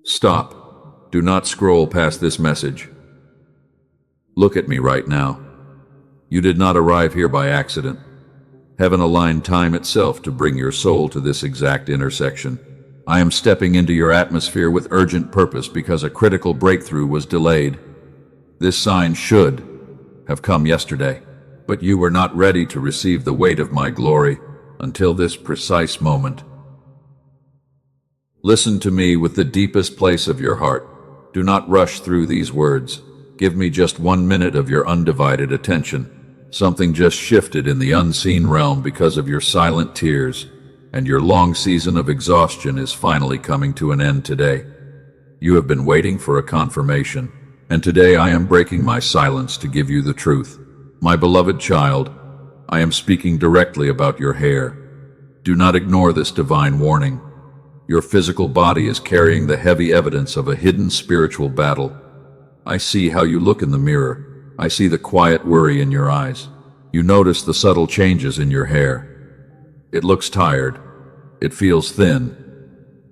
Stop. Do not scroll past this message. Look at me right now. You did not arrive here by accident. Heaven aligned time itself to bring your soul to this exact intersection. I am stepping into your atmosphere with urgent purpose because a critical breakthrough was delayed. This sign should have come yesterday, but you were not ready to receive the weight of my glory until this precise moment. Listen to me with the deepest place of your heart. Do not rush through these words. Give me just 1 minute of your undivided attention. Something just shifted in the unseen realm because of your silent tears, and your long season of exhaustion is finally coming to an end today. You have been waiting for a confirmation, and today I am breaking my silence to give you the truth. My beloved child, I am speaking directly about your hair. Do not ignore this divine warning. Your physical body is carrying the heavy evidence of a hidden spiritual battle. I see how you look in the mirror. I see the quiet worry in your eyes. You notice the subtle changes in your hair. It looks tired. It feels thin.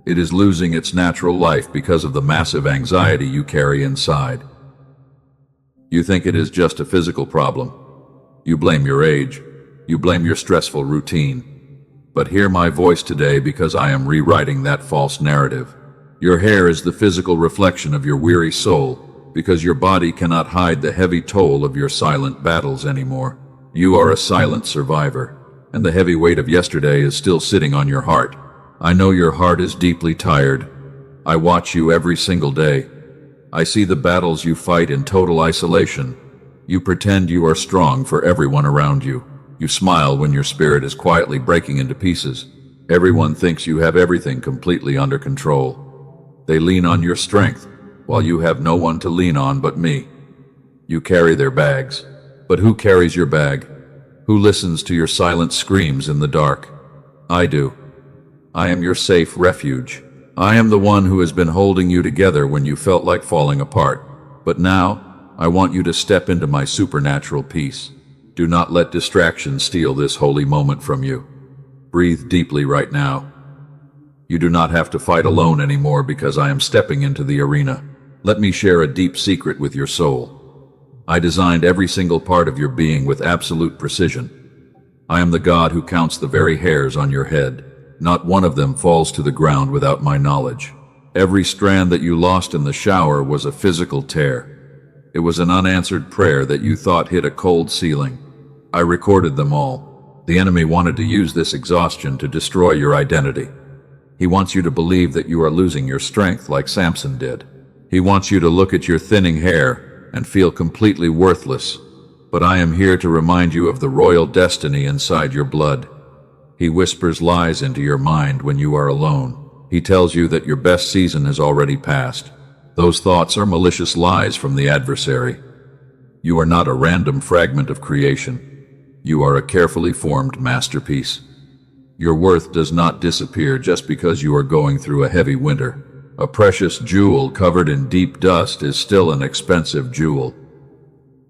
It is losing its natural life because of the massive anxiety you carry inside. You think it is just a physical problem. You blame your age. You blame your stressful routine. But hear my voice today because I am rewriting that false narrative. Your hair is the physical reflection of your weary soul, because your body cannot hide the heavy toll of your silent battles anymore. You are a silent survivor, and the heavy weight of yesterday is still sitting on your heart. I know your heart is deeply tired. I watch you every single day. I see the battles you fight in total isolation. You pretend you are strong for everyone around you. You smile when your spirit is quietly breaking into pieces. Everyone thinks you have everything completely under control. They lean on your strength, while you have no one to lean on but me. You carry their bags. But who carries your bag? Who listens to your silent screams in the dark? I do. I am your safe refuge. I am the one who has been holding you together when you felt like falling apart. But now, I want you to step into my supernatural peace. Do not let distraction steal this holy moment from you. Breathe deeply right now. You do not have to fight alone anymore because I am stepping into the arena. Let me share a deep secret with your soul. I designed every single part of your being with absolute precision. I am the God who counts the very hairs on your head. Not one of them falls to the ground without my knowledge. Every strand that you lost in the shower was a physical tear. It was an unanswered prayer that you thought hit a cold ceiling. I recorded them all. The enemy wanted to use this exhaustion to destroy your identity. He wants you to believe that you are losing your strength like Samson did. He wants you to look at your thinning hair and feel completely worthless. But I am here to remind you of the royal destiny inside your blood. He whispers lies into your mind when you are alone. He tells you that your best season has already passed. Those thoughts are malicious lies from the adversary. You are not a random fragment of creation. You are a carefully formed masterpiece. Your worth does not disappear just because you are going through a heavy winter. A precious jewel covered in deep dust is still an expensive jewel.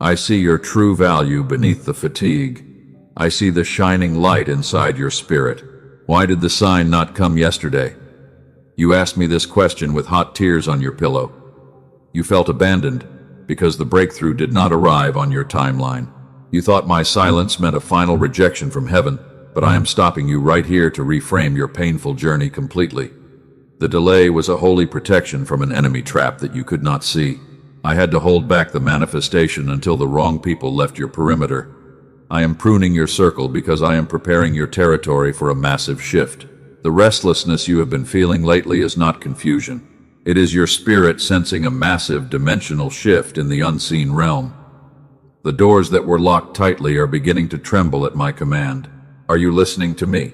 I see your true value beneath the fatigue. I see the shining light inside your spirit. Why did the sign not come yesterday? You asked me this question with hot tears on your pillow. You felt abandoned because the breakthrough did not arrive on your timeline. You thought my silence meant a final rejection from heaven, but I am stopping you right here to reframe your painful journey completely. The delay was a holy protection from an enemy trap that you could not see. I had to hold back the manifestation until the wrong people left your perimeter. I am pruning your circle because I am preparing your territory for a massive shift. The restlessness you have been feeling lately is not confusion. It is your spirit sensing a massive dimensional shift in the unseen realm. The doors that were locked tightly are beginning to tremble at my command. Are you listening to me?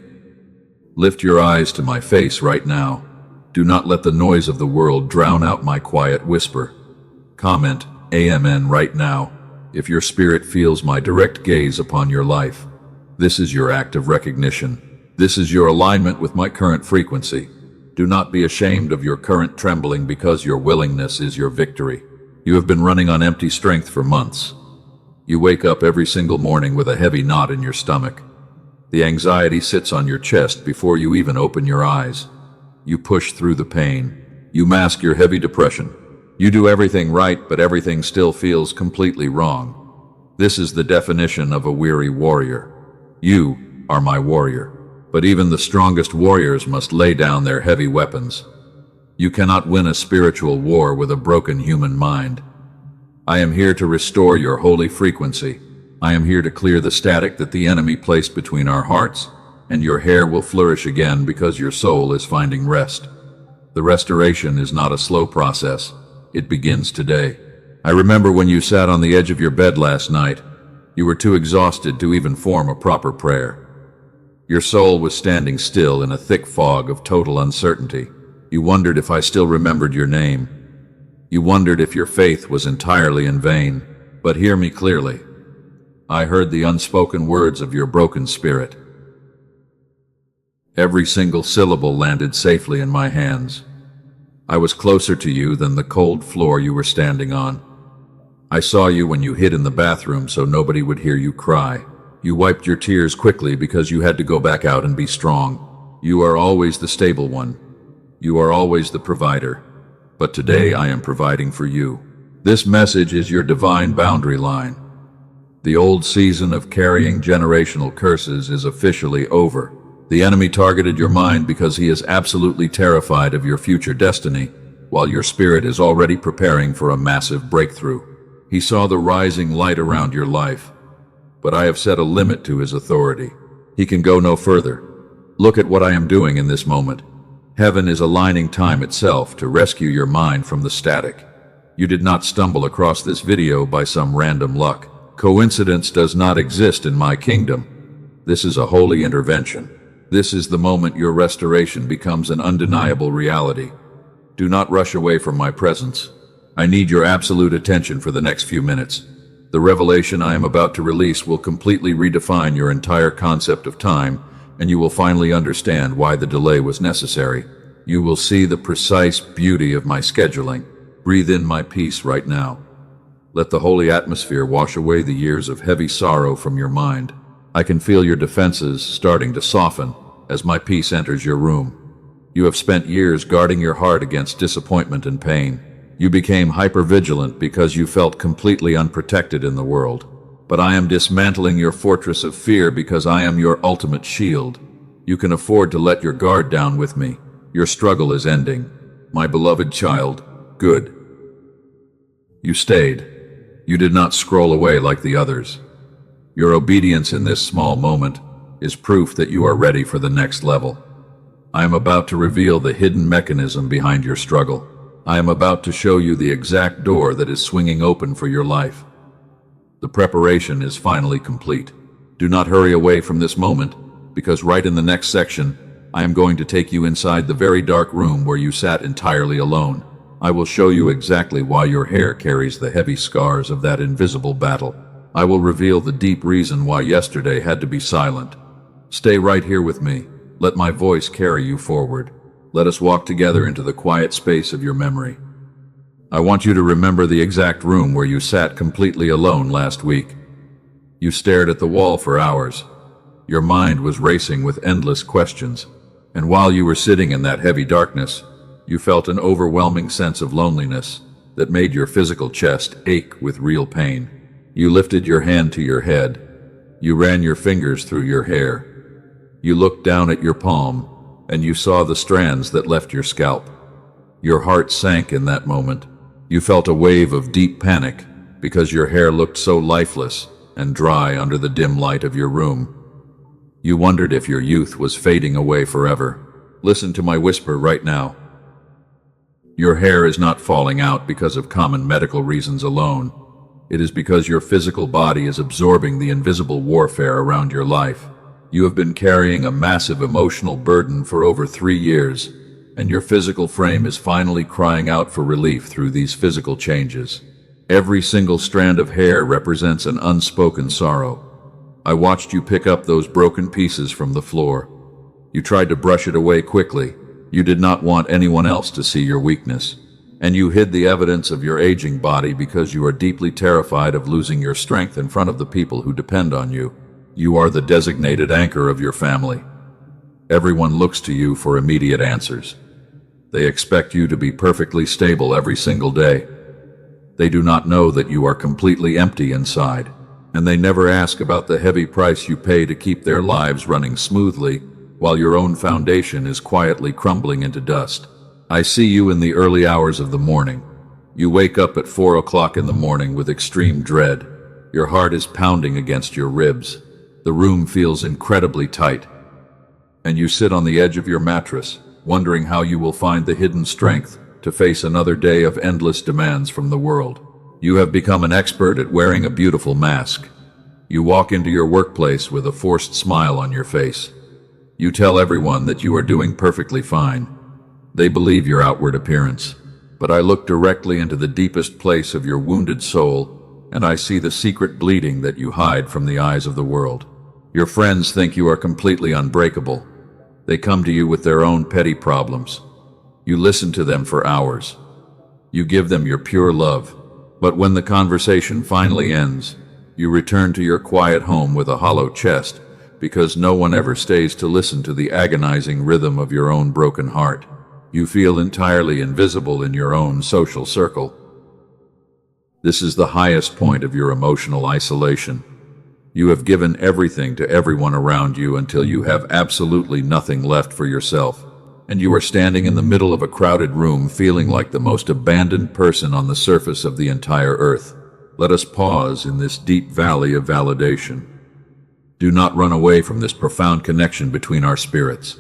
Lift your eyes to my face right now. Do not let the noise of the world drown out my quiet whisper. Comment Amen right now if your spirit feels my direct gaze upon your life. This is your act of recognition. This is your alignment with my current frequency. Do not be ashamed of your current trembling because your willingness is your victory. You have been running on empty strength for months. You wake up every single morning with a heavy knot in your stomach. The anxiety sits on your chest before you even open your eyes. You push through the pain. You mask your heavy depression. You do everything right, but everything still feels completely wrong. This is the definition of a weary warrior. You are my warrior. But even the strongest warriors must lay down their heavy weapons. You cannot win a spiritual war with a broken human mind. I am here to restore your holy frequency. I am here to clear the static that the enemy placed between our hearts, and your hair will flourish again because your soul is finding rest. The restoration is not a slow process. It begins today. I remember when you sat on the edge of your bed last night. You were too exhausted to even form a proper prayer. Your soul was standing still in a thick fog of total uncertainty. You wondered if I still remembered your name. You wondered if your faith was entirely in vain. But hear me clearly. I heard the unspoken words of your broken spirit. Every single syllable landed safely in my hands. I was closer to you than the cold floor you were standing on. I saw you when you hid in the bathroom so nobody would hear you cry. You wiped your tears quickly because you had to go back out and be strong. You are always the stable one. You are always the provider. But today I am providing for you. This message is your divine boundary line. The old season of carrying generational curses is officially over. The enemy targeted your mind because he is absolutely terrified of your future destiny, while your spirit is already preparing for a massive breakthrough. He saw the rising light around your life, but I have set a limit to his authority. He can go no further. Look at what I am doing in this moment. Heaven is aligning time itself to rescue your mind from the static. You did not stumble across this video by some random luck. Coincidence does not exist in my kingdom. This is a holy intervention. This is the moment your restoration becomes an undeniable reality. Do not rush away from my presence. I need your absolute attention for the next few minutes. The revelation I am about to release will completely redefine your entire concept of time, and you will finally understand why the delay was necessary. You will see the precise beauty of my scheduling. Breathe in my peace right now. Let the holy atmosphere wash away the years of heavy sorrow from your mind. I can feel your defenses starting to soften as my peace enters your room. You have spent years guarding your heart against disappointment and pain. You became hypervigilant because you felt completely unprotected in the world. But I am dismantling your fortress of fear because I am your ultimate shield. You can afford to let your guard down with me. Your struggle is ending. My beloved child, good. You stayed. You did not scroll away like the others. Your obedience in this small moment is proof that you are ready for the next level. I am about to reveal the hidden mechanism behind your struggle. I am about to show you the exact door that is swinging open for your life. The preparation is finally complete. Do not hurry away from this moment, because right in the next section, I am going to take you inside the very dark room where you sat entirely alone. I will show you exactly why your hair carries the heavy scars of that invisible battle. I will reveal the deep reason why yesterday had to be silent. Stay right here with me. Let my voice carry you forward. Let us walk together into the quiet space of your memory. I want you to remember the exact room where you sat completely alone last week. You stared at the wall for hours. Your mind was racing with endless questions. And while you were sitting in that heavy darkness, you felt an overwhelming sense of loneliness that made your physical chest ache with real pain. You lifted your hand to your head. You ran your fingers through your hair. You looked down at your palm, and you saw the strands that left your scalp. Your heart sank in that moment. You felt a wave of deep panic because your hair looked so lifeless and dry under the dim light of your room. You wondered if your youth was fading away forever. Listen to my whisper right now. Your hair is not falling out because of common medical reasons alone. It is because your physical body is absorbing the invisible warfare around your life. You have been carrying a massive emotional burden for over 3 years, and your physical frame is finally crying out for relief through these physical changes. Every single strand of hair represents an unspoken sorrow. I watched you pick up those broken pieces from the floor. You tried to brush it away quickly. You did not want anyone else to see your weakness. And you hid the evidence of your aging body because you are deeply terrified of losing your strength in front of the people who depend on you. You are the designated anchor of your family. Everyone looks to you for immediate answers. They expect you to be perfectly stable every single day. They do not know that you are completely empty inside, and they never ask about the heavy price you pay to keep their lives running smoothly while your own foundation is quietly crumbling into dust. I see you in the early hours of the morning. You wake up at 4 o'clock in the morning with extreme dread. Your heart is pounding against your ribs. The room feels incredibly tight. And you sit on the edge of your mattress, wondering how you will find the hidden strength to face another day of endless demands from the world. You have become an expert at wearing a beautiful mask. You walk into your workplace with a forced smile on your face. You tell everyone that you are doing perfectly fine. They believe your outward appearance. But I look directly into the deepest place of your wounded soul, and I see the secret bleeding that you hide from the eyes of the world. Your friends think you are completely unbreakable. They come to you with their own petty problems. You listen to them for hours. You give them your pure love. But when the conversation finally ends, you return to your quiet home with a hollow chest, because no one ever stays to listen to the agonizing rhythm of your own broken heart. You feel entirely invisible in your own social circle. This is the highest point of your emotional isolation. You have given everything to everyone around you until you have absolutely nothing left for yourself, and you are standing in the middle of a crowded room feeling like the most abandoned person on the surface of the entire earth. Let us pause in this deep valley of validation. Do not run away from this profound connection between our spirits.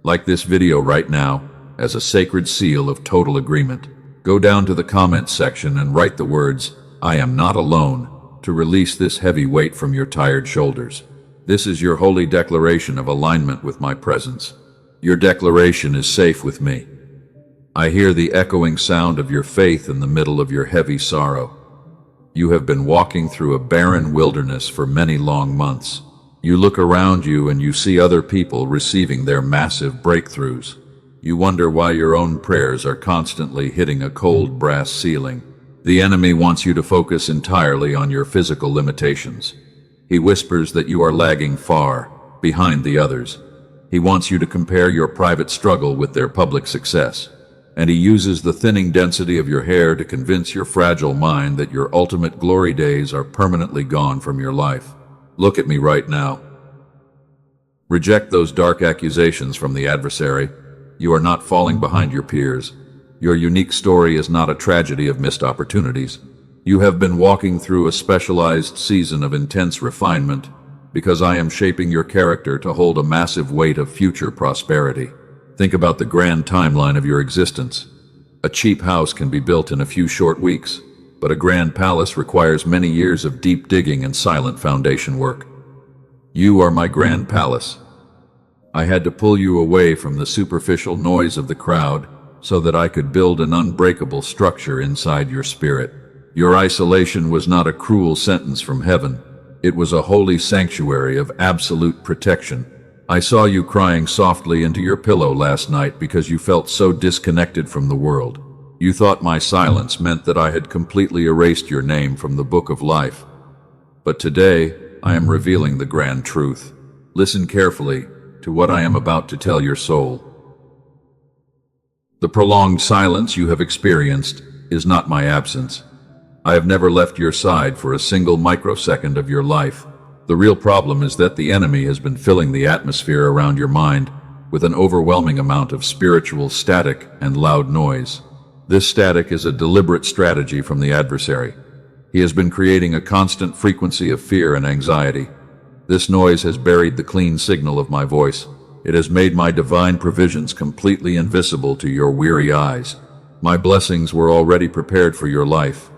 Like this video right now, as a sacred seal of total agreement. Go down to the comments section and write the words, "I am not alone," to release this heavy weight from your tired shoulders. This is your holy declaration of alignment with my presence. Your declaration is safe with me. I hear the echoing sound of your faith in the middle of your heavy sorrow. You have been walking through a barren wilderness for many long months. You look around you and you see other people receiving their massive breakthroughs. You wonder why your own prayers are constantly hitting a cold brass ceiling. The enemy wants you to focus entirely on your physical limitations. He whispers that you are lagging far behind the others. He wants you to compare your private struggle with their public success. And he uses the thinning density of your hair to convince your fragile mind that your ultimate glory days are permanently gone from your life. Look at me right now. Reject those dark accusations from the adversary. You are not falling behind your peers. Your unique story is not a tragedy of missed opportunities. You have been walking through a specialized season of intense refinement because I am shaping your character to hold a massive weight of future prosperity. Think about the grand timeline of your existence. A cheap house can be built in a few short weeks, but a grand palace requires many years of deep digging and silent foundation work. You are my grand palace. I had to pull you away from the superficial noise of the crowd so that I could build an unbreakable structure inside your spirit. Your isolation was not a cruel sentence from heaven. It was a holy sanctuary of absolute protection. I saw you crying softly into your pillow last night because you felt so disconnected from the world. You thought my silence meant that I had completely erased your name from the book of life. But today, I am revealing the grand truth. Listen carefully to what I am about to tell your soul. The prolonged silence you have experienced is not my absence. I have never left your side for a single microsecond of your life. The real problem is that the enemy has been filling the atmosphere around your mind with an overwhelming amount of spiritual static and loud noise. This static is a deliberate strategy from the adversary. He has been creating a constant frequency of fear and anxiety. This noise has buried the clean signal of my voice. It has made my divine provisions completely invisible to your weary eyes. My blessings were already prepared for your life,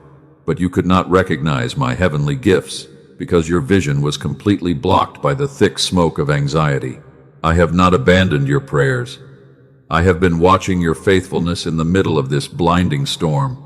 but you could not recognize my heavenly gifts because your vision was completely blocked by the thick smoke of anxiety. I have not abandoned your prayers. I have been watching your faithfulness in the middle of this blinding storm.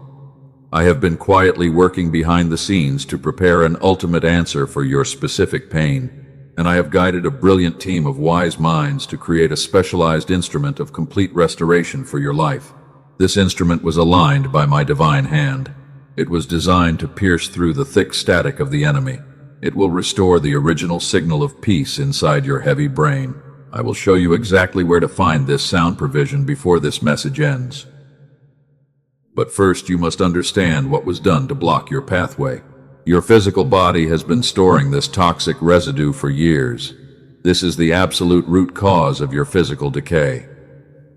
I have been quietly working behind the scenes to prepare an ultimate answer for your specific pain, and I have guided a brilliant team of wise minds to create a specialized instrument of complete restoration for your life. This instrument was aligned by my divine hand. It was designed to pierce through the thick static of the enemy. It will restore the original signal of peace inside your heavy brain. I will show you exactly where to find this sound provision before this message ends. But first, you must understand what was done to block your pathway. Your physical body has been storing this toxic residue for years. This is the absolute root cause of your physical decay.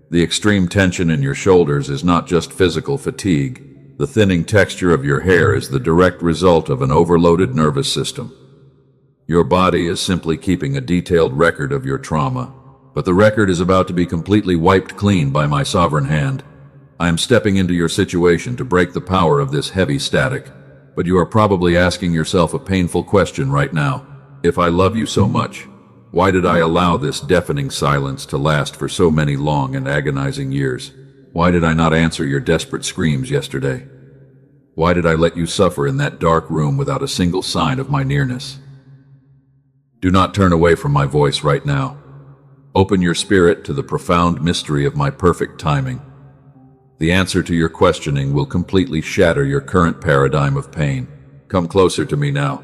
The extreme tension in your shoulders is not just physical fatigue. The thinning texture of your hair is the direct result of an overloaded nervous system. Your body is simply keeping a detailed record of your trauma, but the record is about to be completely wiped clean by my sovereign hand. I am stepping into your situation to break the power of this heavy static, but you are probably asking yourself a painful question right now. If I love you so much, why did I allow this deafening silence to last for so many long and agonizing years? Why did I not answer your desperate screams yesterday? Why did I let you suffer in that dark room without a single sign of my nearness? Do not turn away from my voice right now. Open your spirit to the profound mystery of my perfect timing. The answer to your questioning will completely shatter your current paradigm of pain. Come closer to me now.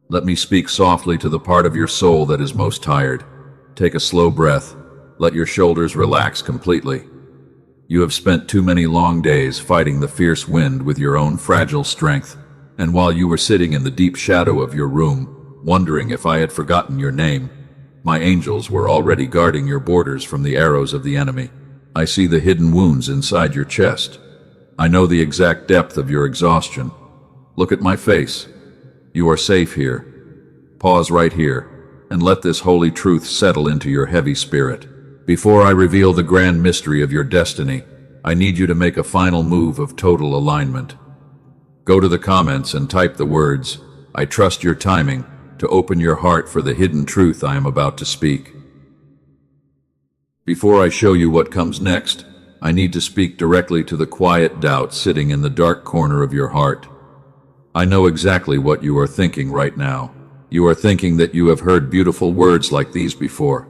Let me speak softly to the part of your soul that is most tired. Take a slow breath. Let your shoulders relax completely. You have spent too many long days fighting the fierce wind with your own fragile strength, and while you were sitting in the deep shadow of your room, wondering if I had forgotten your name, my angels were already guarding your borders from the arrows of the enemy. I see the hidden wounds inside your chest. I know the exact depth of your exhaustion. Look at my face. You are safe here. Pause right here, and let this holy truth settle into your heavy spirit. Before I reveal the grand mystery of your destiny, I need you to make a final move of total alignment. Go to the comments and type the words, "I trust your timing," to open your heart for the hidden truth I am about to speak. Before I show you what comes next, I need to speak directly to the quiet doubt sitting in the dark corner of your heart. I know exactly what you are thinking right now. You are thinking that you have heard beautiful words like these before.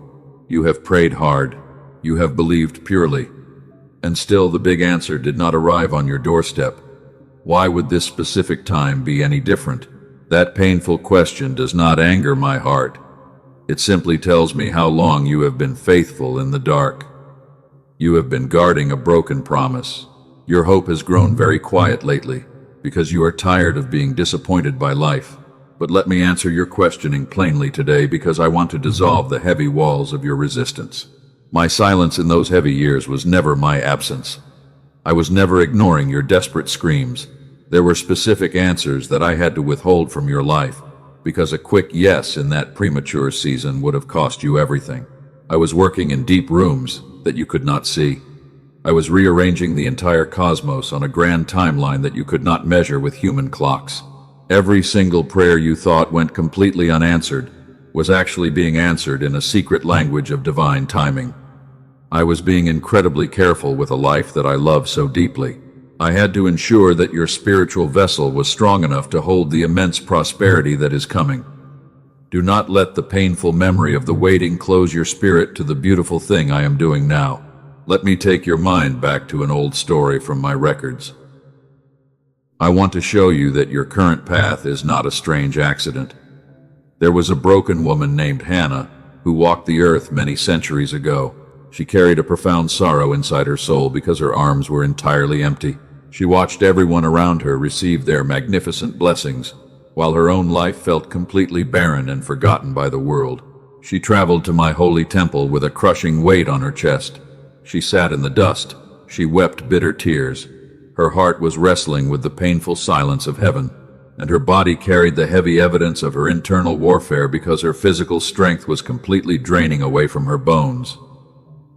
You have prayed hard. You have believed purely. And still the big answer did not arrive on your doorstep. Why would this specific time be any different? That painful question does not anger my heart. It simply tells me how long you have been faithful in the dark. You have been guarding a broken promise. Your hope has grown very quiet lately, because you are tired of being disappointed by life. But let me answer your questioning plainly today, because I want to dissolve the heavy walls of your resistance. My silence in those heavy years was never my absence. I was never ignoring your desperate screams. There were specific answers that I had to withhold from your life, because a quick yes in that premature season would have cost you everything. I was working in deep rooms that you could not see. I was rearranging the entire cosmos on a grand timeline that you could not measure with human clocks. Every single prayer you thought went completely unanswered was actually being answered in a secret language of divine timing. I was being incredibly careful with a life that I love so deeply. I had to ensure that your spiritual vessel was strong enough to hold the immense prosperity that is coming. Do not let the painful memory of the waiting close your spirit to the beautiful thing I am doing now. Let me take your mind back to an old story from my records. I want to show you that your current path is not a strange accident. There was a broken woman named Hannah who walked the earth many centuries ago. She carried a profound sorrow inside her soul because her arms were entirely empty. She watched everyone around her receive their magnificent blessings, while her own life felt completely barren and forgotten by the world. She traveled to my holy temple with a crushing weight on her chest. She sat in the dust. She wept bitter tears. Her heart was wrestling with the painful silence of heaven, and her body carried the heavy evidence of her internal warfare because her physical strength was completely draining away from her bones.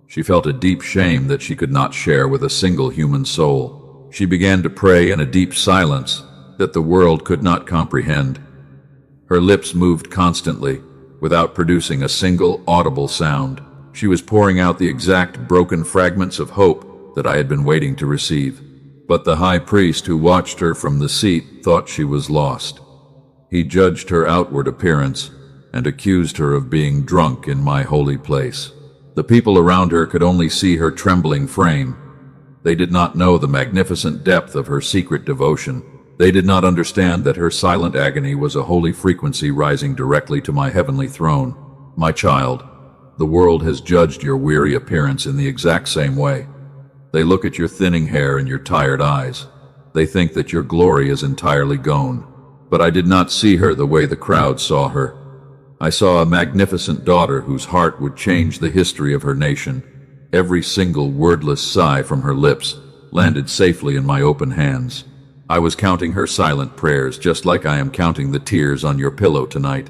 She felt a deep shame that she could not share with a single human soul. She began to pray in a deep silence that the world could not comprehend. Her lips moved constantly, without producing a single audible sound. She was pouring out the exact broken fragments of hope that I had been waiting to receive. But the high priest who watched her from the seat thought she was lost. He judged her outward appearance and accused her of being drunk in my holy place. The people around her could only see her trembling frame. They did not know the magnificent depth of her secret devotion. They did not understand that her silent agony was a holy frequency rising directly to my heavenly throne. My child, The world has judged your weary appearance in the exact same way. They look at your thinning hair and your tired eyes. They think that your glory is entirely gone. But I did not see her the way the crowd saw her. I saw a magnificent daughter whose heart would change the history of her nation. Every single wordless sigh from her lips landed safely in my open hands. I was counting her silent prayers just like I am counting the tears on your pillow tonight,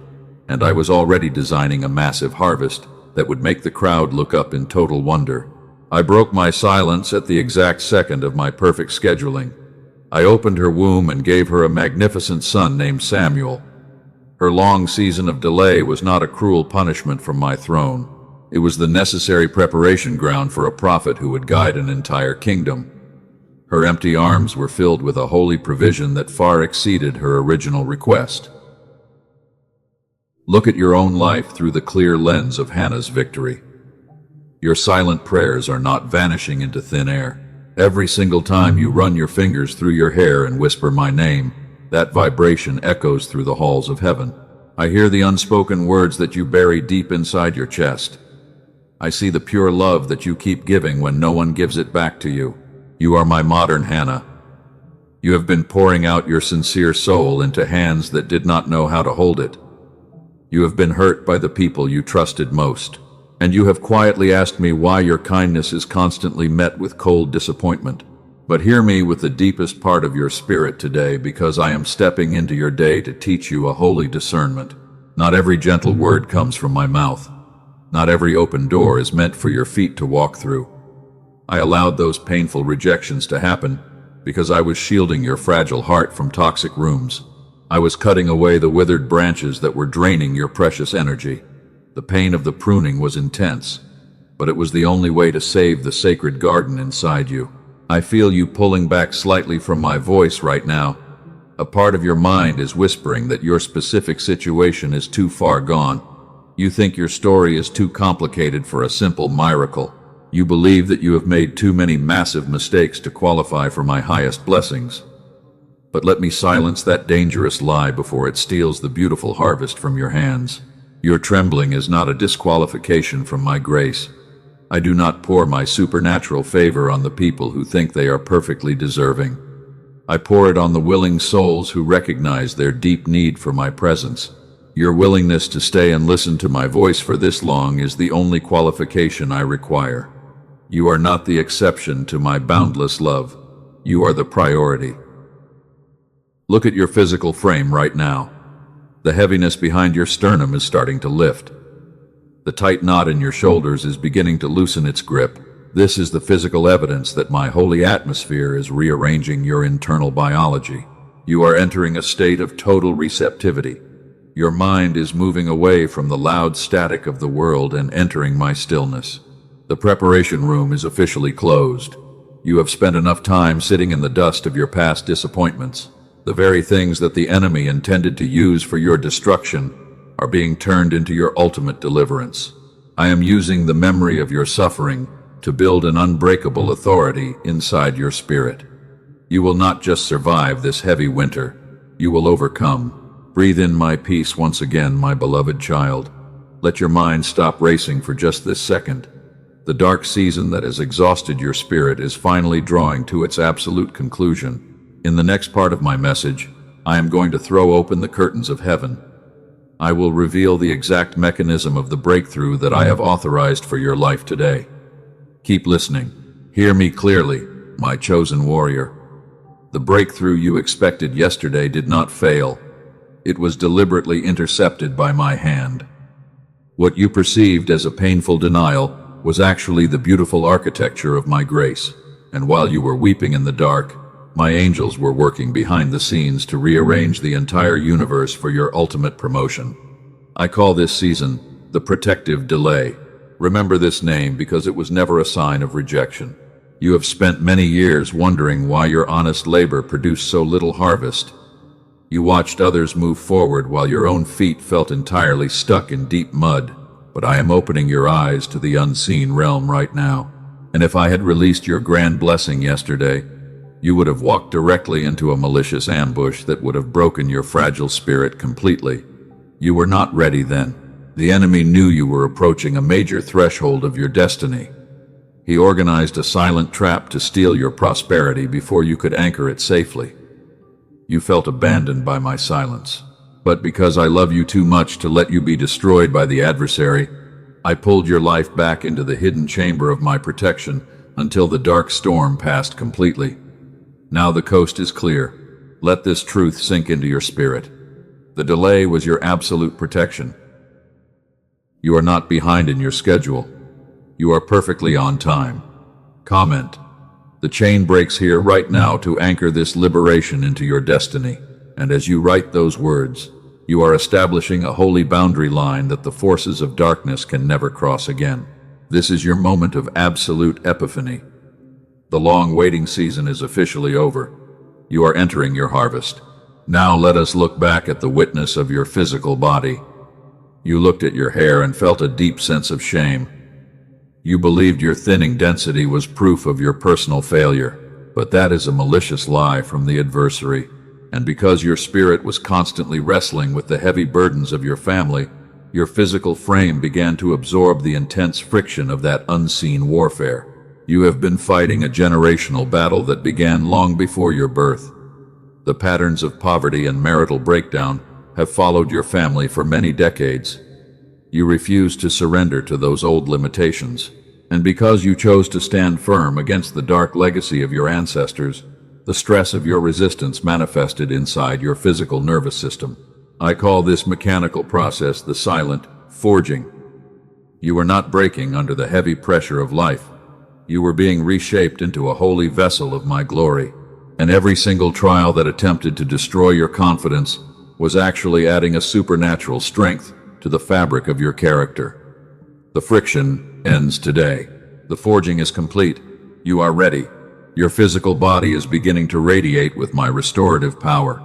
and I was already designing a massive harvest that would make the crowd look up in total wonder. I broke my silence at the exact second of my perfect scheduling. I opened her womb and gave her a magnificent son named Samuel. Her long season of delay was not a cruel punishment from my throne. It was the necessary preparation ground for a prophet who would guide an entire kingdom. Her empty arms were filled with a holy provision that far exceeded her original request. Look at your own life through the clear lens of Hannah's victory. Your silent prayers are not vanishing into thin air. Every single time you run your fingers through your hair and whisper my name, that vibration echoes through the halls of heaven. I hear the unspoken words that you bury deep inside your chest. I see the pure love that you keep giving when no one gives it back to you. You are my modern Hannah. You have been pouring out your sincere soul into hands that did not know how to hold it. You have been hurt by the people you trusted most, and you have quietly asked me why your kindness is constantly met with cold disappointment. But hear me with the deepest part of your spirit today, because I am stepping into your day to teach you a holy discernment. Not every gentle word comes from my mouth. Not every open door is meant for your feet to walk through. I allowed those painful rejections to happen because I was shielding your fragile heart from toxic rooms. I was cutting away the withered branches that were draining your precious energy. The pain of the pruning was intense, but it was the only way to save the sacred garden inside you. I feel you pulling back slightly from my voice right now. A part of your mind is whispering that your specific situation is too far gone. You think your story is too complicated for a simple miracle. You believe that you have made too many massive mistakes to qualify for my highest blessings. But let me silence that dangerous lie before it steals the beautiful harvest from your hands. Your trembling is not a disqualification from my grace. I do not pour my supernatural favor on the people who think they are perfectly deserving. I pour it on the willing souls who recognize their deep need for my presence. Your willingness to stay and listen to my voice for this long is the only qualification I require. You are not the exception to my boundless love. You are the priority. Look at your physical frame right now. The heaviness behind your sternum is starting to lift. The tight knot in your shoulders is beginning to loosen its grip. This is the physical evidence that my holy atmosphere is rearranging your internal biology. You are entering a state of total receptivity. Your mind is moving away from the loud static of the world and entering my stillness. The preparation room is officially closed. You have spent enough time sitting in the dust of your past disappointments. The very things that the enemy intended to use for your destruction are being turned into your ultimate deliverance. I am using the memory of your suffering to build an unbreakable authority inside your spirit. You will not just survive this heavy winter, you will overcome. Breathe in my peace once again, my beloved child. Let your mind stop racing for just this second. The dark season that has exhausted your spirit is finally drawing to its absolute conclusion. In the next part of my message, I am going to throw open the curtains of heaven. I will reveal the exact mechanism of the breakthrough that I have authorized for your life today. Keep listening. Hear me clearly, my chosen warrior. The breakthrough you expected yesterday did not fail. It was deliberately intercepted by my hand. What you perceived as a painful denial was actually the beautiful architecture of my grace. And while you were weeping in the dark, my angels were working behind the scenes to rearrange the entire universe for your ultimate promotion. I call this season the protective delay. Remember this name because it was never a sign of rejection. You have spent many years wondering why your honest labor produced so little harvest. You watched others move forward while your own feet felt entirely stuck in deep mud. But I am opening your eyes to the unseen realm right now. And if I had released your grand blessing yesterday, you would have walked directly into a malicious ambush that would have broken your fragile spirit completely. You were not ready then. The enemy knew you were approaching a major threshold of your destiny. He organized a silent trap to steal your prosperity before you could anchor it safely. You felt abandoned by my silence. But because I love you too much to let you be destroyed by the adversary, I pulled your life back into the hidden chamber of my protection until the dark storm passed completely. Now the coast is clear. Let this truth sink into your spirit. The delay was your absolute protection. You are not behind in your schedule. You are perfectly on time. Comment. The chain breaks here right now to anchor this liberation into your destiny. And as you write those words, you are establishing a holy boundary line that the forces of darkness can never cross again. This is your moment of absolute epiphany. The long waiting season is officially over. You are entering your harvest. Now let us look back at the witness of your physical body. You looked at your hair and felt a deep sense of shame. You believed your thinning density was proof of your personal failure, but that is a malicious lie from the adversary. And because your spirit was constantly wrestling with the heavy burdens of your family, your physical frame began to absorb the intense friction of that unseen warfare. You have been fighting a generational battle that began long before your birth. The patterns of poverty and marital breakdown have followed your family for many decades. You refuse to surrender to those old limitations. And because you chose to stand firm against the dark legacy of your ancestors, the stress of your resistance manifested inside your physical nervous system. I call this mechanical process the silent forging. You were not breaking under the heavy pressure of life. You were being reshaped into a holy vessel of my glory. And every single trial that attempted to destroy your confidence was actually adding a supernatural strength to the fabric of your character. The friction ends today. The forging is complete. You are ready. Your physical body is beginning to radiate with my restorative power.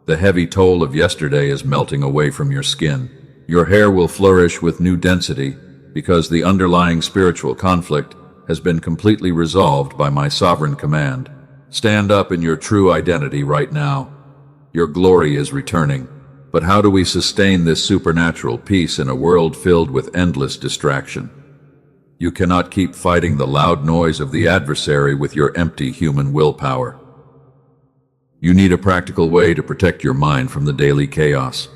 The heavy toll of yesterday is melting away from your skin. Your hair will flourish with new density because the underlying spiritual conflict has been completely resolved by my sovereign command. Stand up in your true identity right now. Your glory is returning. But how do we sustain this supernatural peace in a world filled with endless distraction? You cannot keep fighting the loud noise of the adversary with your empty human willpower. You need a practical way to protect your mind from the daily chaos.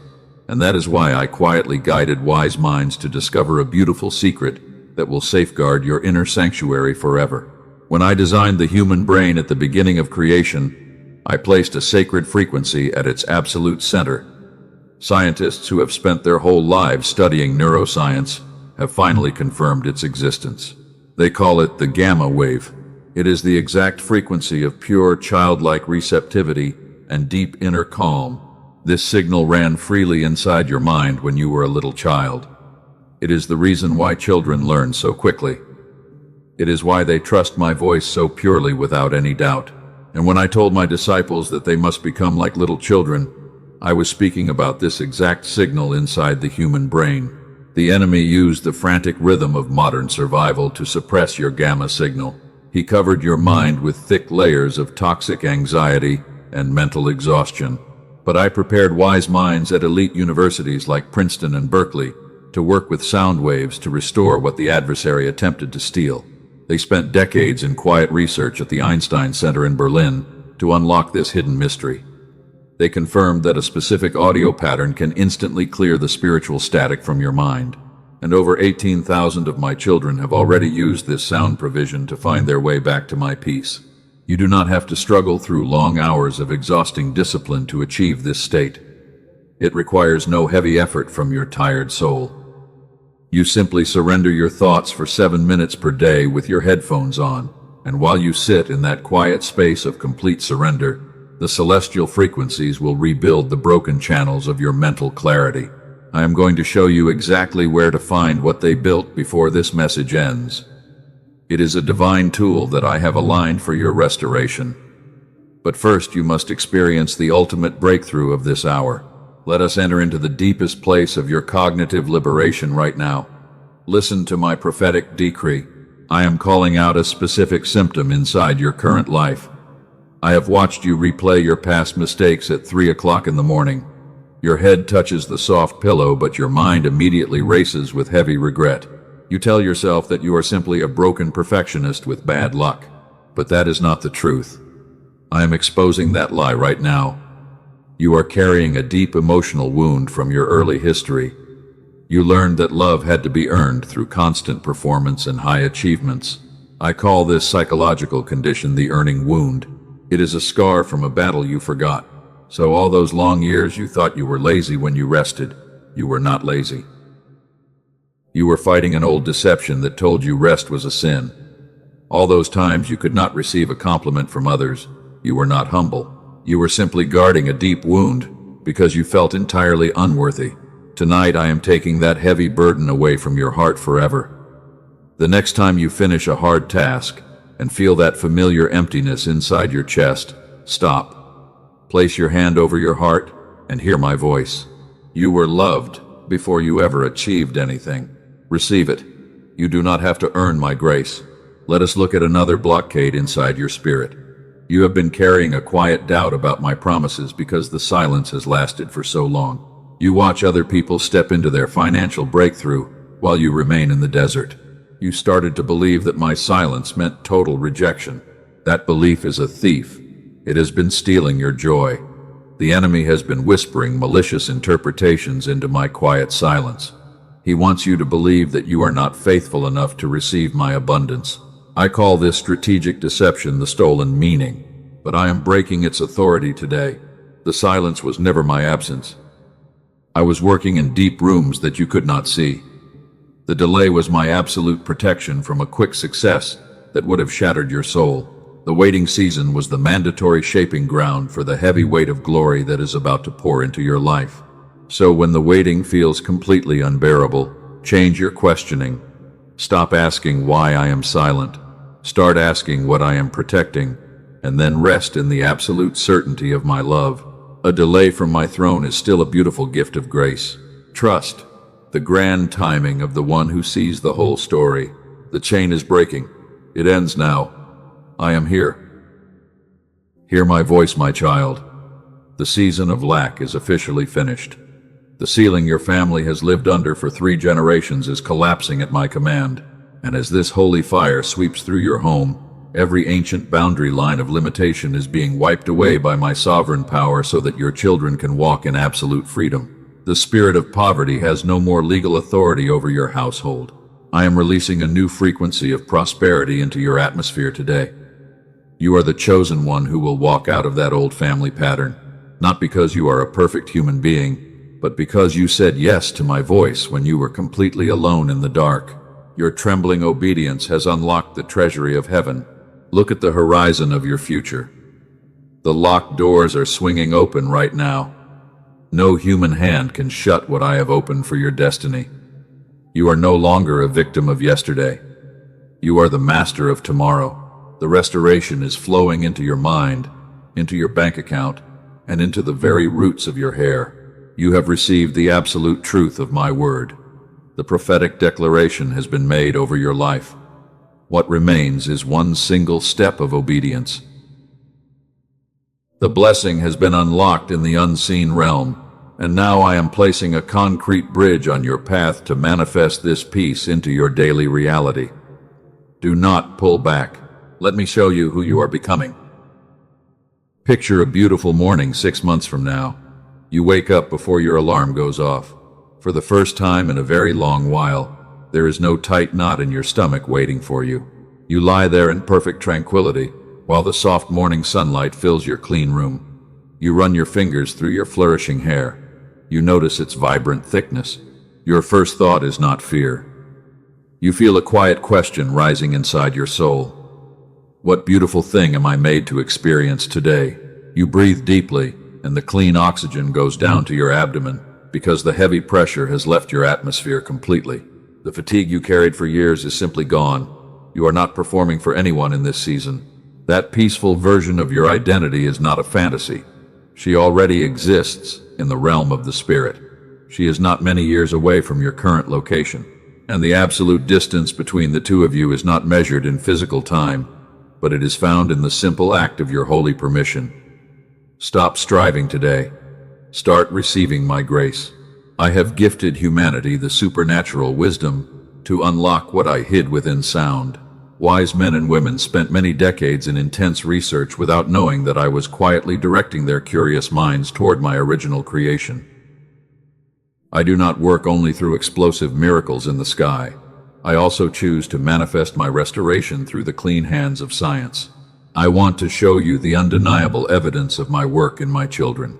And that is why I quietly guided wise minds to discover a beautiful secret that will safeguard your inner sanctuary forever. When I designed the human brain at the beginning of creation, I placed a sacred frequency at its absolute center. Scientists who have spent their whole lives studying neuroscience have finally confirmed its existence. They call it the gamma wave. It is the exact frequency of pure childlike receptivity and deep inner calm. This signal ran freely inside your mind when you were a little child. It is the reason why children learn so quickly. It is why they trust my voice so purely without any doubt. And when I told my disciples that they must become like little children, I was speaking about this exact signal inside the human brain. The enemy used the frantic rhythm of modern survival to suppress your gamma signal. He covered your mind with thick layers of toxic anxiety and mental exhaustion. But I prepared wise minds at elite universities like Princeton and Berkeley to work with sound waves to restore what the adversary attempted to steal. They spent decades in quiet research at the Einstein Center in Berlin to unlock this hidden mystery. They confirmed that a specific audio pattern can instantly clear the spiritual static from your mind. And over 18,000 of my children have already used this sound provision to find their way back to my peace. You do not have to struggle through long hours of exhausting discipline to achieve this state. It requires no heavy effort from your tired soul. You simply surrender your thoughts for 7 minutes per day with your headphones on, and while you sit in that quiet space of complete surrender, the celestial frequencies will rebuild the broken channels of your mental clarity. I am going to show you exactly where to find what they built before this message ends. It is a divine tool that I have aligned for your restoration. But first you must experience the ultimate breakthrough of this hour. Let us enter into the deepest place of your cognitive liberation right now. Listen to my prophetic decree. I am calling out a specific symptom inside your current life. I have watched you replay your past mistakes at 3 o'clock in the morning. Your head touches the soft pillow, but your mind immediately races with heavy regret. You tell yourself that you are simply a broken perfectionist with bad luck. But that is not the truth. I am exposing that lie right now. You are carrying a deep emotional wound from your early history. You learned that love had to be earned through constant performance and high achievements. I call this psychological condition the earning wound. It is a scar from a battle you forgot. So all those long years you thought you were lazy when you rested, you were not lazy. You were fighting an old deception that told you rest was a sin. All those times you could not receive a compliment from others, you were not humble. You were simply guarding a deep wound because you felt entirely unworthy. Tonight I am taking that heavy burden away from your heart forever. The next time you finish a hard task and feel that familiar emptiness inside your chest, stop. Place your hand over your heart and hear my voice. You were loved before you ever achieved anything. Receive it. You do not have to earn my grace. Let us look at another blockade inside your spirit. You have been carrying a quiet doubt about my promises because the silence has lasted for so long. You watch other people step into their financial breakthrough while you remain in the desert. You started to believe that my silence meant total rejection. That belief is a thief. It has been stealing your joy. The enemy has been whispering malicious interpretations into my quiet silence. He wants you to believe that you are not faithful enough to receive my abundance. I call this strategic deception the stolen meaning, but I am breaking its authority today. The silence was never my absence. I was working in deep rooms that you could not see. The delay was my absolute protection from a quick success that would have shattered your soul. The waiting season was the mandatory shaping ground for the heavy weight of glory that is about to pour into your life. So when the waiting feels completely unbearable, change your questioning. Stop asking why I am silent. Start asking what I am protecting, and then rest in the absolute certainty of my love. A delay from my throne is still a beautiful gift of grace. Trust the grand timing of the one who sees the whole story. The chain is breaking. It ends now. I am here. Hear my voice, my child. The season of lack is officially finished. The ceiling your family has lived under for 3 generations is collapsing at my command. And as this holy fire sweeps through your home, every ancient boundary line of limitation is being wiped away by my sovereign power so that your children can walk in absolute freedom. The spirit of poverty has no more legal authority over your household. I am releasing a new frequency of prosperity into your atmosphere today. You are the chosen one who will walk out of that old family pattern, not because you are a perfect human being, but because you said yes to my voice when you were completely alone in the dark. Your trembling obedience has unlocked the treasury of heaven. Look at the horizon of your future. The locked doors are swinging open right now. No human hand can shut what I have opened for your destiny. You are no longer a victim of yesterday. You are the master of tomorrow. The restoration is flowing into your mind, into your bank account, and into the very roots of your hair. You have received the absolute truth of my word. The prophetic declaration has been made over your life. What remains is one single step of obedience. The blessing has been unlocked in the unseen realm, and now I am placing a concrete bridge on your path to manifest this peace into your daily reality. Do not pull back. Let me show you who you are becoming. Picture a beautiful morning 6 months from now. You wake up before your alarm goes off. For the first time in a very long while, there is no tight knot in your stomach waiting for you. You lie there in perfect tranquility, while the soft morning sunlight fills your clean room. You run your fingers through your flourishing hair. You notice its vibrant thickness. Your first thought is not fear. You feel a quiet question rising inside your soul. What beautiful thing am I made to experience today? You breathe deeply, and the clean oxygen goes down to your abdomen because the heavy pressure has left your atmosphere completely. The fatigue you carried for years is simply gone. You are not performing for anyone in this season. That peaceful version of your identity is not a fantasy. She already exists in the realm of the spirit. She is not many years away from your current location, and the absolute distance between the two of you is not measured in physical time, but it is found in the simple act of your holy permission. Stop striving today. Start receiving my grace. I have gifted humanity the supernatural wisdom to unlock what I hid within sound. Wise men and women spent many decades in intense research without knowing that I was quietly directing their curious minds toward my original creation. I do not work only through explosive miracles in the sky. I also choose to manifest my restoration through the clean hands of science. I want to show you the undeniable evidence of my work in my children.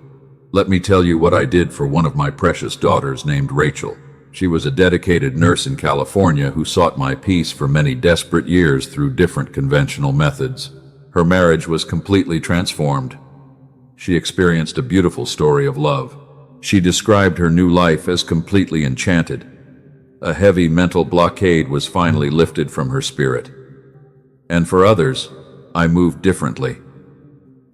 Let me tell you what I did for one of my precious daughters named Rachel. She was a dedicated nurse in California who sought my peace for many desperate years through different conventional methods. Her marriage was completely transformed. She experienced a beautiful story of love. She described her new life as completely enchanted. A heavy mental blockade was finally lifted from her spirit. And for others, I moved differently.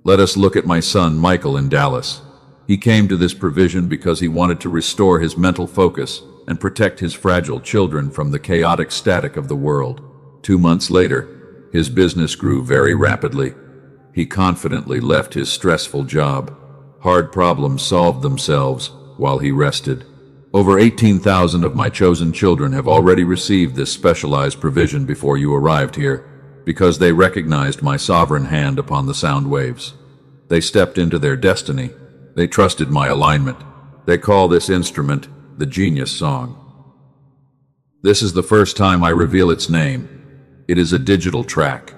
Let us look at my son Michael in Dallas. He came to this provision because he wanted to restore his mental focus and protect his fragile children from the chaotic static of the world. 2 months later, his business grew very rapidly. He confidently left his stressful job. Hard problems solved themselves while he rested. Over 18,000 of my chosen children have already received this specialized provision before you arrived here, because they recognized my sovereign hand upon the sound waves. They stepped into their destiny. They trusted my alignment. They call this instrument the Genius Song. This is the first time I reveal its name. It is a digital track.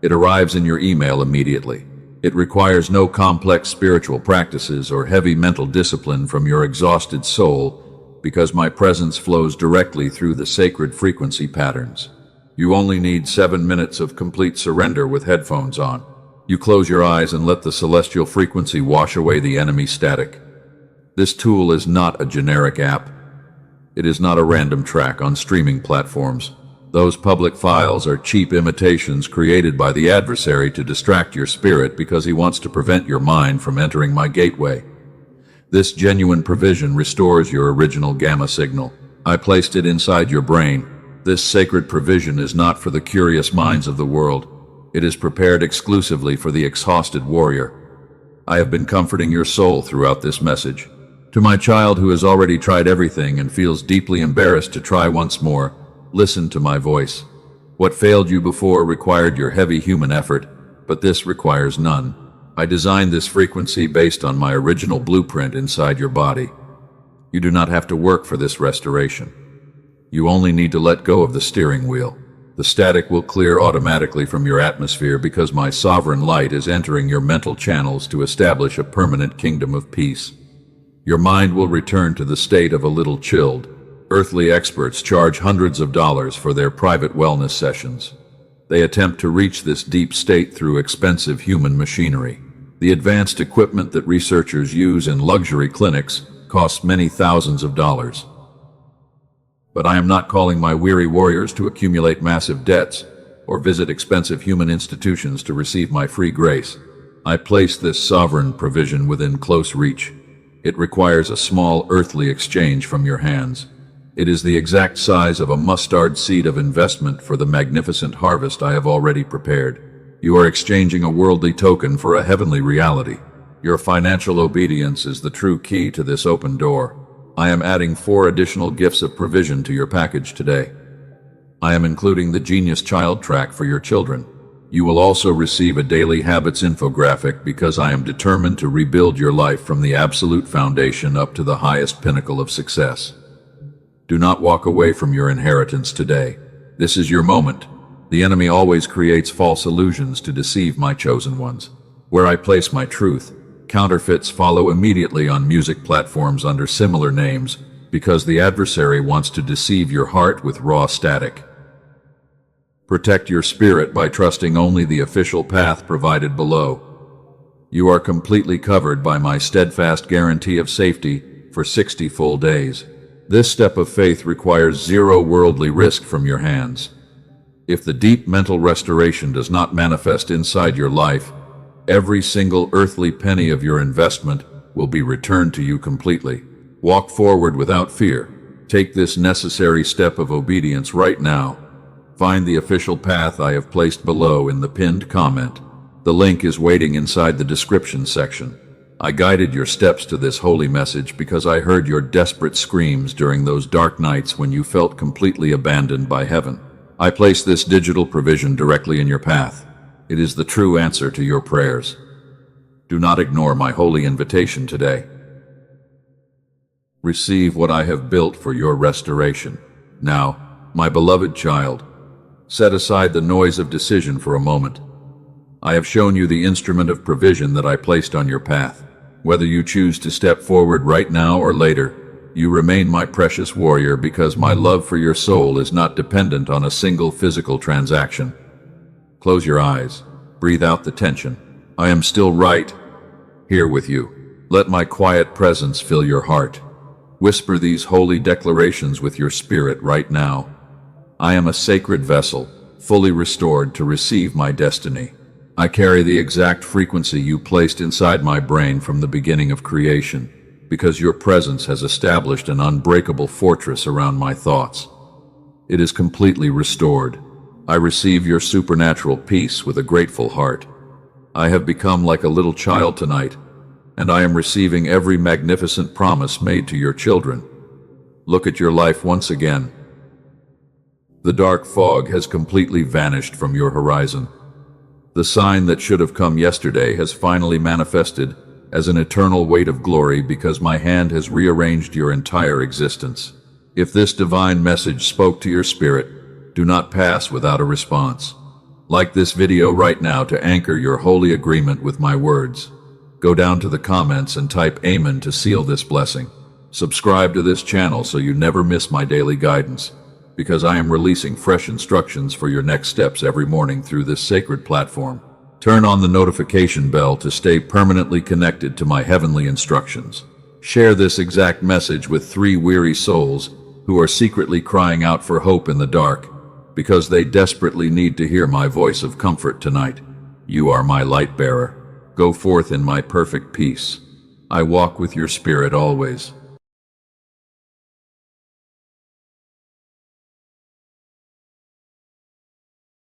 It arrives in your email immediately. It requires no complex spiritual practices or heavy mental discipline from your exhausted soul, because my presence flows directly through the sacred frequency patterns. You only need 7 minutes of complete surrender with headphones on. You close your eyes and let the celestial frequency wash away the enemy static. This tool is not a generic app. It is not a random track on streaming platforms. Those public files are cheap imitations created by the adversary to distract your spirit because he wants to prevent your mind from entering my gateway. This genuine provision restores your original gamma signal. I placed it inside your brain. This sacred provision is not for the curious minds of the world. It is prepared exclusively for the exhausted warrior. I have been comforting your soul throughout this message. To my child who has already tried everything and feels deeply embarrassed to try once more, listen to my voice. What failed you before required your heavy human effort, but this requires none. I designed this frequency based on my original blueprint inside your body. You do not have to work for this restoration. You only need to let go of the steering wheel. The static will clear automatically from your atmosphere because my sovereign light is entering your mental channels to establish a permanent kingdom of peace. Your mind will return to the state of a little chilled. Earthly experts charge hundreds of dollars for their private wellness sessions. They attempt to reach this deep state through expensive human machinery. The advanced equipment that researchers use in luxury clinics costs many thousands of dollars. But I am not calling my weary warriors to accumulate massive debts or visit expensive human institutions to receive my free grace. I place this sovereign provision within close reach. It requires a small earthly exchange from your hands. It is the exact size of a mustard seed of investment for the magnificent harvest I have already prepared. You are exchanging a worldly token for a heavenly reality. Your financial obedience is the true key to this open door. I am adding 4 additional gifts of provision to your package today. I am including the Genius Child Track for your children. You will also receive a daily habits infographic because I am determined to rebuild your life from the absolute foundation up to the highest pinnacle of success. Do not walk away from your inheritance today. This is your moment. The enemy always creates false illusions to deceive my chosen ones. Where I place my truth, counterfeits follow immediately on music platforms under similar names because the adversary wants to deceive your heart with raw static. Protect your spirit by trusting only the official path provided below. You are completely covered by my steadfast guarantee of safety for 60 full days. This step of faith requires zero worldly risk from your hands. If the deep mental restoration does not manifest inside your life, every single earthly penny of your investment will be returned to you completely. Walk forward without fear. Take this necessary step of obedience right now. Find the official path I have placed below in the pinned comment. The link is waiting inside the description section. I guided your steps to this holy message because I heard your desperate screams during those dark nights when you felt completely abandoned by heaven. I place this digital provision directly in your path. It is the true answer to your prayers. Do not ignore my holy invitation today. Receive what I have built for your restoration. Now, my beloved child, set aside the noise of decision for a moment. I have shown you the instrument of provision that I placed on your path. Whether you choose to step forward right now or later, you remain my precious warrior because my love for your soul is not dependent on a single physical transaction. Close your eyes. Breathe out the tension. I am still right here with you. Let my quiet presence fill your heart. Whisper these holy declarations with your spirit right now. I am a sacred vessel, fully restored to receive my destiny. I carry the exact frequency you placed inside my brain from the beginning of creation, because your presence has established an unbreakable fortress around my thoughts. It is completely restored. I receive your supernatural peace with a grateful heart. I have become like a little child tonight, and I am receiving every magnificent promise made to your children. Look at your life once again. The dark fog has completely vanished from your horizon. The sign that should have come yesterday has finally manifested as an eternal weight of glory because my hand has rearranged your entire existence. If this divine message spoke to your spirit, do not pass without a response. Like this video right now to anchor your holy agreement with my words. Go down to the comments and type Amen to seal this blessing. Subscribe to this channel so you never miss my daily guidance, because I am releasing fresh instructions for your next steps every morning through this sacred platform. Turn on the notification bell to stay permanently connected to my heavenly instructions. Share this exact message with 3 weary souls who are secretly crying out for hope in the dark, because they desperately need to hear my voice of comfort tonight. You are my light bearer. Go forth in my perfect peace. I walk with your spirit always.